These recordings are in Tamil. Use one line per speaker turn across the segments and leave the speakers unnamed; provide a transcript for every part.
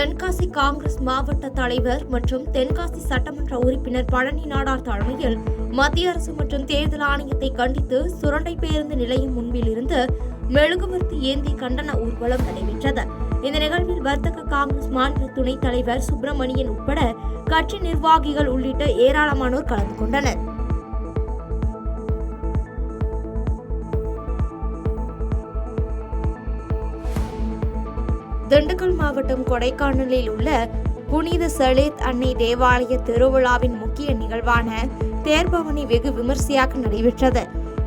தென்காசி காங்கிரஸ் மாவட்ட தலைவர் மற்றும் தென்காசி சட்டமன்ற உறுப்பினர் பழனி நாடார் தலைமையில் மத்திய அரசு மற்றும் தேர்தல் ஆணையத்தை கண்டித்து சுரண்டை பேருந்து நிலையம் முன்பில் இருந்து மெழுகுவர்த்தி ஏந்தி கண்டன ஊர்வலம் நடைபெற்றது. இந்த நிகழ்வில் வர்த்தக காங்கிரஸ் மாநில துணைத் தலைவர் சுப்பிரமணியன் உட்பட கட்சி நிர்வாகிகள் உள்ளிட்ட ஏராளமானோர் கலந்து கொண்டனர். திண்டுக்கல் மாவட்டம் கொடைக்கானலில் உள்ள புனித சலேத் அன்னை தேவாலய திருவிழாவின் முக்கிய நிகழ்வான தேர்பவனி வெகு விமர்சையாக நடைபெற்றது.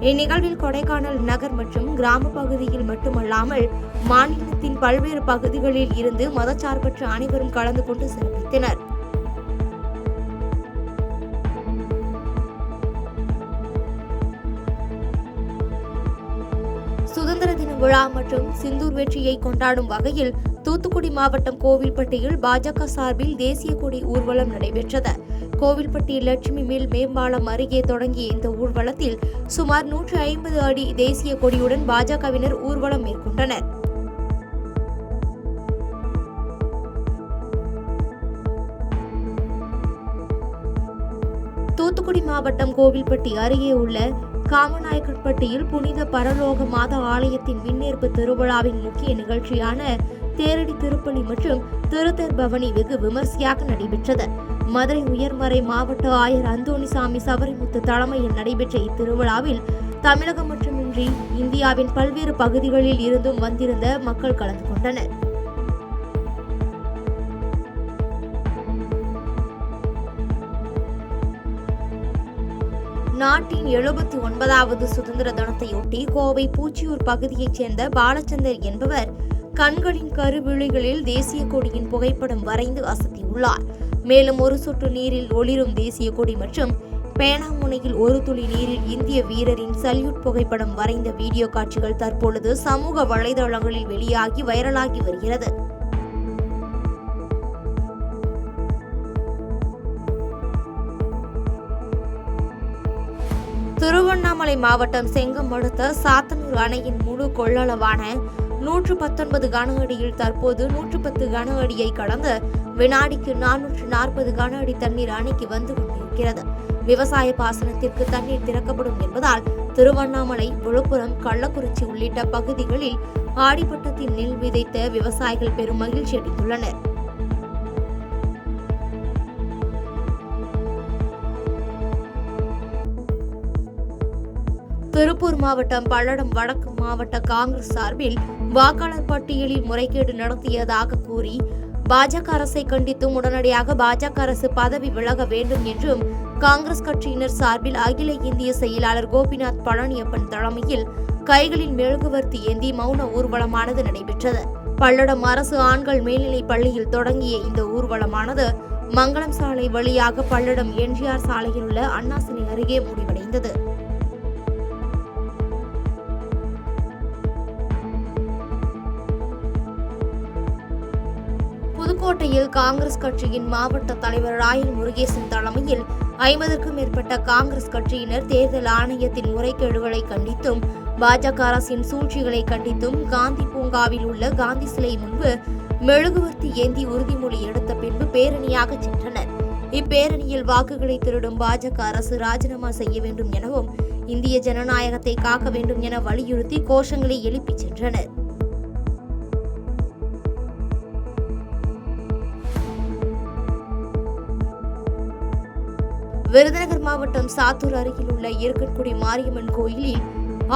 இந்நிகழ்வில் கொடைக்கானல் நகர் மற்றும் கிராம பகுதியில் மட்டுமல்லாமல் மாநிலத்தின் பல்வேறு பகுதிகளில் இருந்து மதச்சார்பற்ற அனைவரும் கலந்து கொண்டு சிறப்பித்தனர். சுதந்திர தின விழா மற்றும் சிந்தூர் வெற்றியை கொண்டாடும் வகையில் தூத்துக்குடி மாவட்டம் கோவில்பட்டியில் பாஜக சார்பில் தேசிய கொடி ஊர்வலம் நடைபெற்றது. கோவில்பட்டி லட்சுமி மில் மேம்பாலம் அருகே தொடங்கிய இந்த ஊர்வலத்தில் சுமார் 150 அடி தேசிய கொடியுடன் பாஜகவினர் ஊர்வலம் மேற்கொண்டனர். தூத்துக்குடி மாவட்டம் கோவில்பட்டி அருகே உள்ள காமநாயக்கன்பட்டியில் புனித பரலோக மாதா ஆலயத்தின் விண்ணேற்பு திருவிழாவின் முக்கிய நிகழ்ச்சியான தேரடி திருப்பலி மற்றும் திருத்தேர் பவனி வெகு விமர்சையாக நடைபெற்றது. மதுரை உயர்மறை மாவட்ட ஆயர் அந்தோணிசாமி சவரிமுத்து தலைமையில் நடைபெற்ற இத்திருவிழாவில் தமிழகம் மட்டுமின்றி இந்தியாவின் பல்வேறு பகுதிகளில் இருந்தும் வந்திருந்த மக்கள் கலந்து கொண்டனர். நாட்டின் 79வது சுதந்திர தினத்தையொட்டி கோவை பூச்சியூர் பகுதியைச் சேர்ந்த பாலச்சந்தர் என்பவர் கண்களின் கருவிழிகளில் தேசிய கொடியின் புகைப்படம் வரைந்து அசத்தியுள்ளார். மேலும் ஒரு சொட்டு நீரில் ஒளிரும் தேசிய கொடி மற்றும் பேனாமுனையில் ஒரு துளி நீரில் இந்திய வீரரின் சல்யூட் புகைப்படம் வரைந்த வீடியோ காட்சிகள் தற்பொழுது சமூக வலைதளங்களில் வெளியாகி வைரலாகி வருகிறது. திருவண்ணாமலை மாவட்டம் செங்கம் அடுத்த சாத்தனூர் அணையின் முழு கொள்ளளவான 119 கன அடியில் தற்போது 110 கன அடியை கடந்து வினாடிக்கு 440 கன அடி தண்ணீர் அணைக்கு வந்து கொண்டிருக்கிறது. விவசாய பாசனத்திற்கு தண்ணீர் திறக்கப்படும் என்பதால் திருவண்ணாமலை, விழுப்புரம், கள்ளக்குறிச்சி உள்ளிட்ட பகுதிகளில் ஆடிப்பட்டத்தில் நெல் விதைத்த விவசாயிகள் பெரும் மகிழ்ச்சி அடைந்துள்ளனர். திருப்பூர் மாவட்டம் பல்லடம் வடக்கு மாவட்ட காங்கிரஸ் சார்பில் வாக்காளர் பட்டியலில் முறைகேடு நடத்தியதாக கூறி பாஜக அரசை கண்டித்தும் உடனடியாக பாஜக அரசு பதவி விலக வேண்டும் என்றும் காங்கிரஸ் கட்சியினர் சார்பில் அகில இந்திய செயலாளர் கோபிநாத் பழனியப்பன் தலைமையில் கைகளில் மெழுகுவர்த்தி ஏந்தி மௌன ஊர்வலமானது நடைபெற்றது. பல்லடம் அரசு ஆண்கள் மேல்நிலைப் பள்ளியில் தொடங்கிய இந்த ஊர்வலமானது மங்களம் சாலை வழியாக பல்லடம் எம்ஜிஆர் சாலையில் உள்ள அண்ணா சிலை அருகே முடிவடைந்தது. புதுக்கோட்டையில் காங்கிரஸ் கட்சியின் மாவட்ட தலைவர் ராயல் முருகேசன் தலைமையில் 50க்கும் மேற்பட்ட காங்கிரஸ் கட்சியினர் தேர்தல் ஆணையத்தின் முறைகேடுகளை கண்டித்தும் பாஜக அரசின் சூழ்ச்சிகளை கண்டித்தும் காந்தி பூங்காவில் உள்ள காந்தி சிலை முன்பு மெழுகுவர்த்தி ஏந்தி உறுதிமொழி எடுத்த பின்பு பேரணியாக சென்றனர். இப்பேரணியில் வாக்குகளை திருடும் பாஜக அரசு ராஜினாமா செய்ய வேண்டும் எனவும் இந்திய ஜனநாயகத்தை காக்க வேண்டும் என வலியுறுத்தி கோஷங்களை எழுப்பிச் சென்றனர். விருதுநகர் மாவட்டம் சாத்தூர் அருகில் உள்ள இருக்கன்குடி மாரியம்மன் கோயிலில்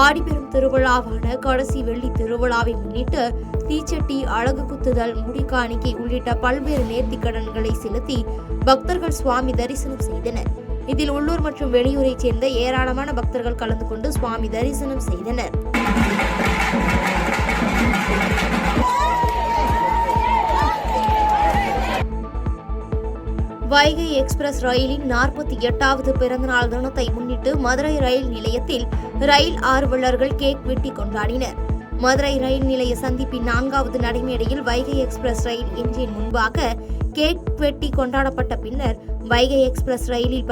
ஆடிப்பெரும் திருவிழாவான கடைசி வெள்ளி திருவிழாவை முன்னிட்டு தீச்சட்டி, அழகு குத்துதல், முடிக்காணிக்கை உள்ளிட்ட பல்வேறு நேர்த்திக்கடன்களை செலுத்தி பக்தர்கள் சுவாமி தரிசனம் செய்தனர். இதில் உள்ளூர் மற்றும் வெளியூரைச் சேர்ந்த ஏராளமான பக்தர்கள் கலந்து கொண்டு சுவாமி தரிசனம் செய்தனர். வைகை எக்ஸ்பிரஸ் ரயிலின் 48வது பிறந்தநாள் தினத்தை முன்னிட்டு மதுரை ரயில் நிலையத்தில் ரயில் ஆர்வலர்கள் கேக் வெட்டி கொண்டாடினர். மதுரை ரயில் நிலைய சந்திப்பின் 4வது நடைமேடையில் வைகை எக்ஸ்பிரஸ் ரயில் என்ஜின் முன்பாக கேக் வெட்டி கொண்டாடப்பட்ட பின்னர் வைகை எக்ஸ்பிரஸ் ரயிலில்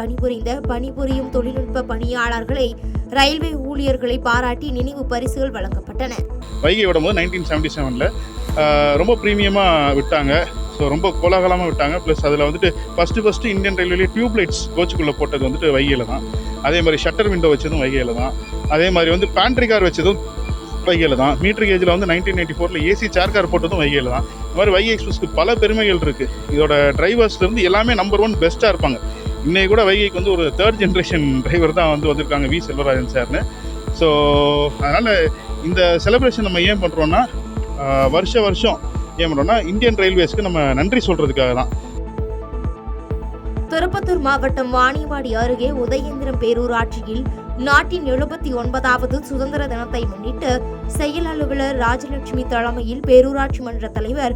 பணிபுரியும் தொழில்நுட்ப பணியாளர்களை, ரயில்வே ஊழியர்களை பாராட்டி நினைவு பரிசுகள் வழங்கப்பட்டன.
வைகை விடும்போது 1977ல் ரொம்ப ப்ரீமியமாக விட்டாங்க. ஸோ ரொம்ப கோலாகலமாக விட்டாங்க. ப்ளஸ் அதில் வந்துட்டு ஃபஸ்ட்டு இந்தியன் ரயில்வேலே டியூப் லைட்ஸ் கோச்சுக்குள்ளே போட்டது வந்துட்டு வைகையில் தான். அதே மாதிரி ஷட்டர் விண்டோ வச்சதும் வைகையில் தான். அதே மாதிரி வந்து பேண்ட்ரி கார் வச்சதும் வைகையில் தான். மீட்டர் கேஜில் வந்து 1994 ஏசி சேர் கார் போட்டதும் வைகையில் தான். இந்த மாதிரி வைகை எக்ஸ்பிரஸ்க்கு பல பெருமைகள் இருக்குது. இதோட டிரைவர்ஸ்லேருந்து எல்லாமே நம்பர் 1 பெஸ்ட்டாக இருப்பாங்க. இன்றைக்கி கூட வைகைக்கு வந்து ஒரு 3rd ஜென்ரேஷன் டிரைவர் தான் வந்து வந்திருக்காங்க, வி செல்வராஜன் சார்னு. ஸோ அதனால் இந்த செலிப்ரேஷன் நம்ம ஏன் பண்ணுறோன்னா, வருஷம் ஏன் பண்ணுறோன்னா இந்தியன் ரயில்வேஸ்க்கு நம்ம நன்றி சொல்கிறதுக்காக தான்.
திருப்பத்தூர் மாவட்டம் வாணியம்பாடி அருகே உதயேந்திரம் பேரூராட்சியில் நாட்டின் 79வது சுதந்திர தினத்தை முன்னிட்டு செயல் அலுவலர் ராஜலட்சுமி தலைமையில் பேரூராட்சி மன்ற தலைவர்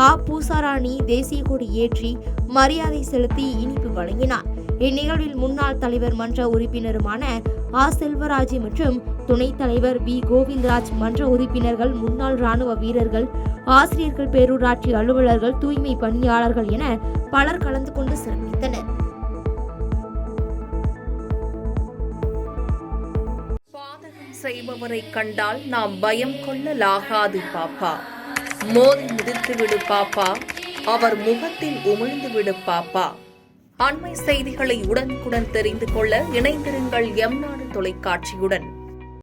ஆ. பூசாராணி தேசிய கொடி ஏற்றி மரியாதை செலுத்தி இனிப்பு வழங்கினார். இந்நிகழ்வில் முன்னாள் தலைவர் மன்ற உறுப்பினருமான ஆ. செல்வராஜ் மற்றும் துணைத் தலைவர் பி. கோவிந்தராஜ், மன்ற உறுப்பினர்கள், முன்னாள் ராணுவ வீரர்கள், ஆசிரியர்கள், பேரூராட்சி அலுவலர்கள், தூய்மை பணியாளர்கள் என பலர் கலந்து கொண்டு சிறப்பித்தனர்.
பாதகம் செய்பவரை கண்டால் நாம் பயம் கொள்ளலாகாது பாப்பா. மோதி மிதித்து விடு பாப்பா, அவர் முகத்தில் உமிழ்ந்து விடு பாப்பா. அண்மை செய்திகளை உடனுக்குடன் தெரிந்து கொள்ள இணைந்திருங்கள் எம் நாடு தொலைக்காட்சியுடன்.